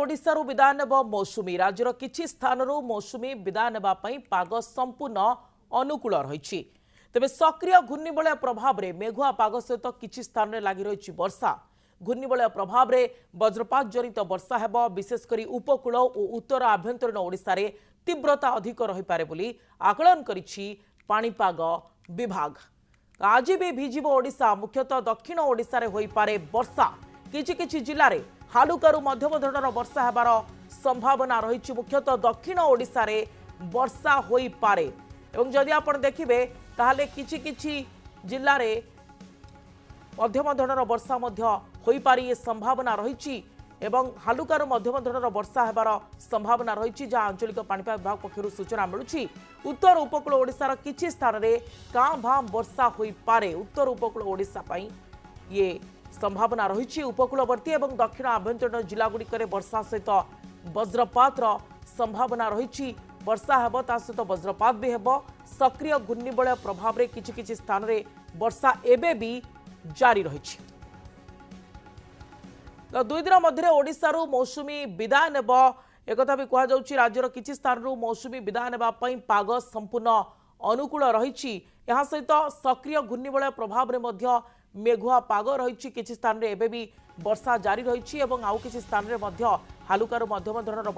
ओडिशारू विदाय नेब मौसुमी राज्यर किछि स्थानरू मौसुमी विदाय नेबा पई पाग संपूर्ण अनुकूल रही। तेबे सक्रिय घूर्णिबलय प्रभाव में मेघुआ पाग सहित किछि स्थान में लगी रही वर्षा। घूर्णिबलय प्रभाव में वज्रपात जनित वर्षा हेब, विशेषकर उपकूल और उत्तर आभ्यंतरीण ओडिशा रे तीव्रता अधिक रहीपे बोली आकलन करिछि पाणीपाग विभाग। आज भी भिजिब ओडिशा, मुख्यतः दक्षिण ओडिशा रे होई पारे वर्षा। किछि किछि जिल्ला रे हालुकारू मध्यम धरणर वर्षा हेबार संभावना रही। मुख्यतः दक्षिण ओडिशा रे वर्षा होई पारे एवं जदि आपण देखिबे ताहाले किछि किछि जिल्ला रे मध्यम धरणर वर्षा मध्य होई पारी ये संभावना रही एवं हालुकारू मध्यम धरणर वर्षा हेबार संभावना रही। जहाँ आंचलिक पाणीपाग विभाग पक्षरु सूचना मिलुछि उत्तर उपकूल ओडिशार किछि स्थान रे कां भां वर्षा होई पारे। उत्तर उपकूल ओडिशा पई ये संभावना रही। उपकूलवर्ती एवं दक्षिण आभ्यंतरीण जिलागुड़िक वर्षा सहित वज्रपातर संभावना रही। वर्षा हेब ता सहित वज्रपात भी हेब। सक्रिय घूर्णिबलय प्रभाव में किछि किछि स्थान रे वर्षा एबे भी जारी रही। दुई दिन मध्य ओडिशारू मौसुमी विदाय नेब एक भी कहुच्छी। राज्यर किछि स्थानरू मौसुमी विदाय नेबा पई पाग संपूर्ण अनुकूल रही। यहाँ सहित सक्रिय घूर्णिबलय प्रभाव में मध्य मेघुआ पाग रही। किछि स्थान रे एबे भी वर्षा जारी रही और आउ किछि स्थान रे मध्य हालुकारू मध्यम धरणर